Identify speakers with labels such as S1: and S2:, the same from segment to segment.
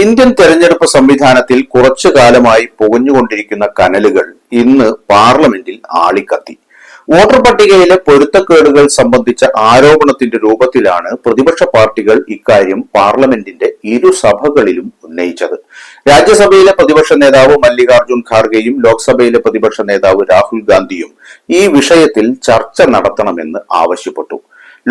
S1: Indian തെരഞ്ഞെടുപ്പ് സംവിധാനത്തിൽ കുറച്ചു കാലമായി പുകഞ്ഞുകൊണ്ടിരിക്കുന്ന കനലുകൾ ഇന്ന് പാർലമെന്റിൽ ആളിക്കത്തി. വോട്ടർ പട്ടികയിലെ പൊരുത്തക്കേടുകൾ സംബന്ധിച്ച ആരോപണത്തിന്റെ രൂപത്തിലാണ് പ്രതിപക്ഷ പാർട്ടികൾ ഇക്കാര്യം പാർലമെന്റിന്റെ ഇരുസഭകളിലും ഉന്നയിച്ചത്. രാജ്യസഭയിലെ പ്രതിപക്ഷ നേതാവ് മല്ലികാർജുൻ ഖാർഗെയും ലോക്സഭയിലെ പ്രതിപക്ഷ നേതാവ് രാഹുൽ ഗാന്ധിയും ഈ വിഷയത്തിൽ ചർച്ച നടത്തണമെന്ന് ആവശ്യപ്പെട്ടു.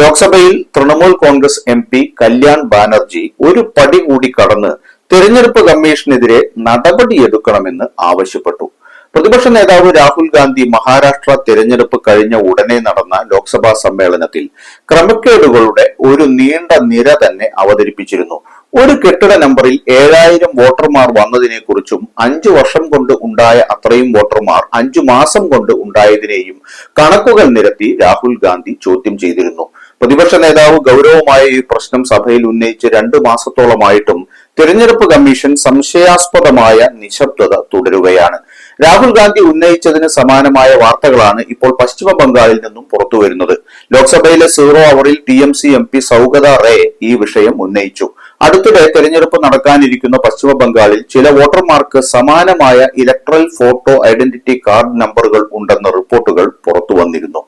S1: ലോക്സഭയിൽ തൃണമൂൽ കോൺഗ്രസ് MP കല്യാൺ ബാനർജി ഒരു പടി കൂടി കടന്ന് തെരഞ്ഞെടുപ്പ് കമ്മീഷനെതിരെ നടപടിയെടുക്കണമെന്ന് ആവശ്യപ്പെട്ടു. പ്രതിപക്ഷ നേതാവ് രാഹുൽ ഗാന്ധി മഹാരാഷ്ട്ര തെരഞ്ഞെടുപ്പ് കഴിഞ്ഞ ഉടനെ നടന്ന ലോക്സഭാ സമ്മേളനത്തിൽ ക്രമക്കേടുകളുടെ ഒരു നീണ്ട നിര തന്നെ അവതരിപ്പിച്ചിരുന്നു. ഒരു കെട്ടിട നമ്പറിൽ 7000 വോട്ടർമാർ വന്നതിനെ കുറിച്ചും 5 വർഷം കൊണ്ട് ഉണ്ടായ അത്രയും വോട്ടർമാർ 5 മാസം കൊണ്ട് ഉണ്ടായതിനെയും കണക്കുകൾ നിരത്തി രാഹുൽ ഗാന്ധി ചോദ്യം ചെയ്തിരുന്നു. പ്രതിപക്ഷ നേതാവ് ഗൗരവമായ ഈ പ്രശ്നം സഭയിൽ ഉന്നയിച്ച് 2 മാസത്തോളമായിട്ടും തിരഞ്ഞെടുപ്പ് കമ്മീഷൻ സംശയാസ്പദമായ നിശബ്ദത തുടരുകയാണ്. രാഹുൽ ഗാന്ധി ഉന്നയിച്ചതിന് സമാനമായ വാർത്തകളാണ് ഇപ്പോൾ പശ്ചിമ ബംഗാളിൽ നിന്നും പുറത്തുവരുന്നത്. ലോക്സഭയിലെ 0 അവറിൽ TMC MP സൗഗത റേ ഈ വിഷയം ഉന്നയിച്ചു. അടുത്തിടെ തെരഞ്ഞെടുപ്പ് നടക്കാനിരിക്കുന്ന പശ്ചിമ ബംഗാളിൽ ചില വോട്ടർമാർക്ക് സമാനമായ ഇലക്ട്രൽ ഫോട്ടോ ഐഡന്റിറ്റി കാർഡ് നമ്പറുകൾ ഉണ്ടെന്ന റിപ്പോർട്ടുകൾ പുറത്തു വന്നിരുന്നു.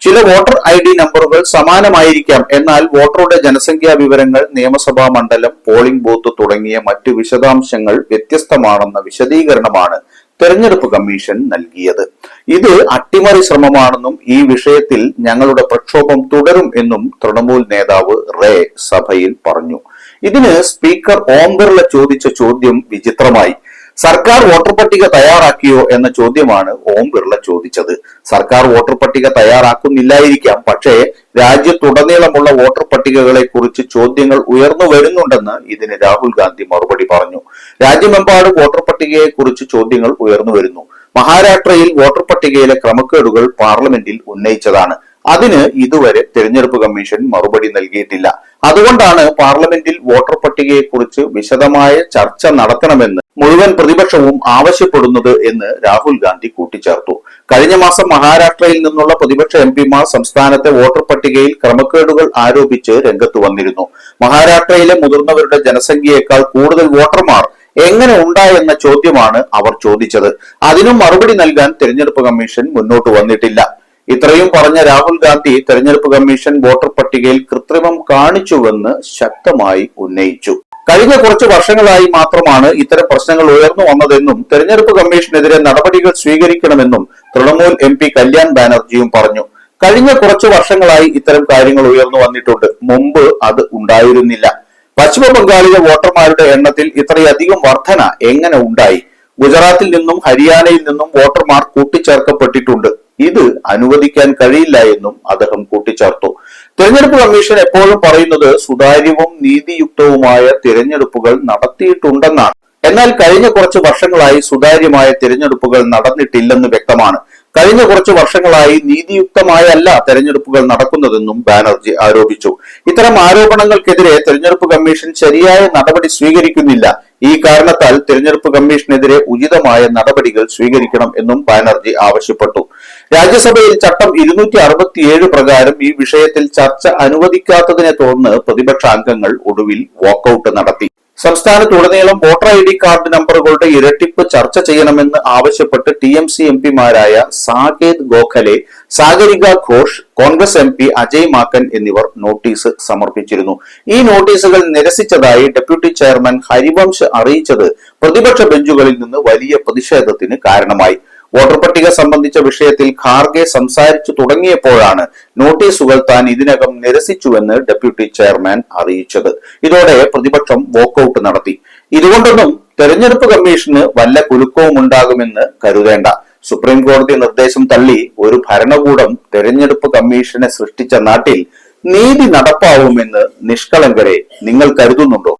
S1: ചില വോട്ടർ ID നമ്പറുകൾ സമാനമായിരിക്കാം, എന്നാൽ വോട്ടറുടെ ജനസംഖ്യാ വിവരങ്ങൾ, നിയമസഭാ മണ്ഡലം, പോളിംഗ് ബൂത്ത് തുടങ്ങിയ മറ്റു വിശദാംശങ്ങൾ വ്യത്യസ്തമാണെന്ന വിശദീകരണമാണ് തെരഞ്ഞെടുപ്പ് കമ്മീഷൻ നൽകിയത്. ഇത് അട്ടിമറി ശ്രമമാണെന്നും ഈ വിഷയത്തിൽ ഞങ്ങളുടെ പ്രക്ഷോഭം തുടരും എന്നും തൃണമൂൽ നേതാവ് റേ സഭയിൽ പറഞ്ഞു. ഇതിന് സ്പീക്കർ ഓം ബിർള ചോദിച്ച ചോദ്യം വിചിത്രമായി. സർക്കാർ വോട്ടർ പട്ടിക തയ്യാറാക്കിയോ എന്ന ചോദ്യമാണ് ഓം ബിർള ചോദിച്ചത്. സർക്കാർ വോട്ടർ പട്ടിക തയ്യാറാക്കുന്നില്ലായിരിക്കാം, പക്ഷേ രാജ്യത്തുടനീളമുള്ള വോട്ടർ പട്ടികകളെ കുറിച്ച് ചോദ്യങ്ങൾ ഉയർന്നു വരുന്നുണ്ടെന്ന് ഇതിന് രാഹുൽ ഗാന്ധി മറുപടി പറഞ്ഞു. രാജ്യമെമ്പാടും വോട്ടർ പട്ടികയെ കുറിച്ച് ചോദ്യങ്ങൾ ഉയർന്നു വരുന്നു. മഹാരാഷ്ട്രയിൽ വോട്ടർ പട്ടികയിലെ ക്രമക്കേടുകൾ പാർലമെന്റിൽ ഉന്നയിച്ചതാണ്. അതിന് ഇതുവരെ തെരഞ്ഞെടുപ്പ് കമ്മീഷൻ മറുപടി നൽകിയിട്ടില്ല. അതുകൊണ്ടാണ് പാർലമെന്റിൽ വോട്ടർ പട്ടികയെക്കുറിച്ച് വിശദമായ ചർച്ച നടത്തണമെന്ന് മുഴുവൻ പ്രതിപക്ഷവും ആവശ്യപ്പെടുന്നത് എന്ന് രാഹുൽ ഗാന്ധി കൂട്ടിച്ചേർത്തു. കഴിഞ്ഞ മാസം മഹാരാഷ്ട്രയിൽ നിന്നുള്ള പ്രതിപക്ഷ MPമാർ സംസ്ഥാനത്തെ വോട്ടർ പട്ടികയിൽ ക്രമക്കേടുകൾ ആരോപിച്ച് രംഗത്ത് വന്നിരുന്നു. മഹാരാഷ്ട്രയിലെ മുതിർന്നവരുടെ ജനസംഖ്യയേക്കാൾ കൂടുതൽ വോട്ടർമാർ എങ്ങനെ ഉണ്ടായെന്ന ചോദ്യമാണ് അവർ ചോദിച്ചത്. അതിനും മറുപടി നൽകാൻ തെരഞ്ഞെടുപ്പ് കമ്മീഷൻ മുന്നോട്ട് വന്നിട്ടില്ല. ഇത്രയും പറഞ്ഞ രാഹുൽ ഗാന്ധി തെരഞ്ഞെടുപ്പ് കമ്മീഷൻ വോട്ടർ പട്ടികയിൽ കൃത്രിമം കാണിച്ചുവെന്ന് ശക്തമായി ഉന്നയിച്ചു. കഴിഞ്ഞ കുറച്ച് വർഷങ്ങളായി മാത്രമാണ് ഇത്തരം പ്രശ്നങ്ങൾ ഉയർന്നു വന്നതെന്നും തെരഞ്ഞെടുപ്പ് കമ്മീഷനെതിരെ നടപടികൾ സ്വീകരിക്കണമെന്നും തൃണമൂൽ MP കല്യാൺ ബാനർജിയും പറഞ്ഞു. കഴിഞ്ഞ കുറച്ച് വർഷങ്ങളായി ഇത്തരം കാര്യങ്ങൾ ഉയർന്നു വന്നിട്ടുണ്ട്. മുമ്പ് അത് ഉണ്ടായിരുന്നില്ല. പശ്ചിമ ബംഗാളിലെ വോട്ടർമാരുടെ എണ്ണത്തിൽ ഇത്രയധികം വർധന എങ്ങനെ ഉണ്ടായി? ഗുജറാത്തിൽ നിന്നും ഹരിയാനയിൽ നിന്നും വോട്ടർമാർ കൂട്ടിച്ചേർക്കപ്പെട്ടിട്ടുണ്ട്. ഇത് അനുവദിക്കാൻ കഴിയില്ല എന്നും അദ്ദേഹം കൂട്ടിച്ചേർത്തു. തെരഞ്ഞെടുപ്പ് കമ്മീഷൻ എപ്പോഴും പറയുന്നത് സുതാര്യവും നീതിയുക്തവുമായ തിരഞ്ഞെടുപ്പുകൾ നടത്തിയിട്ടുണ്ടെന്നാണ്. എന്നാൽ കഴിഞ്ഞ കുറച്ച് വർഷങ്ങളായി സുതാര്യമായ തിരഞ്ഞെടുപ്പുകൾ നടന്നിട്ടില്ലെന്ന് വ്യക്തമാണ്. കഴിഞ്ഞ കുറച്ച് വർഷങ്ങളായി നീതിയുക്തമായല്ല തെരഞ്ഞെടുപ്പുകൾ നടക്കുന്നതെന്നും ബാനർജി ആരോപിച്ചു. ഇത്തരം ആരോപണങ്ങൾക്കെതിരെ തെരഞ്ഞെടുപ്പ് കമ്മീഷൻ ശരിയായ നടപടി സ്വീകരിക്കുന്നില്ല. ഈ കാരണത്താൽ തെരഞ്ഞെടുപ്പ് കമ്മീഷനെതിരെ ഉചിതമായ നടപടികൾ സ്വീകരിക്കണം എന്നും ബാനർജി ആവശ്യപ്പെട്ടു. രാജ്യസഭയിൽ ചട്ടം 267 പ്രകാരം ഈ വിഷയത്തിൽ ചർച്ച അനുവദിക്കാത്തതിനെ തുടർന്ന് പ്രതിപക്ഷ അംഗങ്ങൾ ഒടുവിൽ വാക്കൌട്ട് നടത്തി. സംസ്ഥാനത്തുടനീളം വോട്ടർ ID കാർഡ് നമ്പറുകളുടെ ഇരട്ടിപ്പ് ചർച്ച ചെയ്യണമെന്ന് ആവശ്യപ്പെട്ട് TMC MPമാരായ സാകേത് ഗോഖലെ, സാഗരിക ഘോഷ്, കോൺഗ്രസ് MP അജയ് മാക്കൻ എന്നിവർ നോട്ടീസ് സമർപ്പിച്ചിരുന്നു. ഈ നോട്ടീസുകൾ നിരസിച്ചതായി ഡെപ്യൂട്ടി ചെയർമാൻ ഹരിവംശ് അറിയിച്ചത് പ്രതിപക്ഷ ബെഞ്ചുകളിൽ നിന്ന് വലിയ പ്രതിഷേധത്തിന് കാരണമായി. വോട്ടർ പട്ടിക സംബന്ധിച്ച വിഷയത്തിൽ ഖാർഗെ സംസാരിച്ചു തുടങ്ങിയപ്പോഴാണ് നോട്ടീസുകൾ താൻ ഇതിനകം നിരസിച്ചുവെന്ന് ഡെപ്യൂട്ടി ചെയർമാൻ അറിയിച്ചത്. ഇതോടെ പ്രതിപക്ഷം വാക്കൌട്ട് നടത്തി. ഇതുകൊണ്ടൊന്നും തെരഞ്ഞെടുപ്പ് കമ്മീഷന് വല്ല കുലുക്കവും ഉണ്ടാകുമെന്ന് കരുതേണ്ട. സുപ്രീം കോടതി നിർദ്ദേശം തള്ളി ഒരു ഭരണകൂടം തെരഞ്ഞെടുപ്പ് കമ്മീഷനെ സൃഷ്ടിച്ച നാട്ടിൽ നീതി നടപ്പാവുമെന്ന് നിഷ്കളങ്കരെ നിങ്ങൾ കരുതുന്നുണ്ടോ?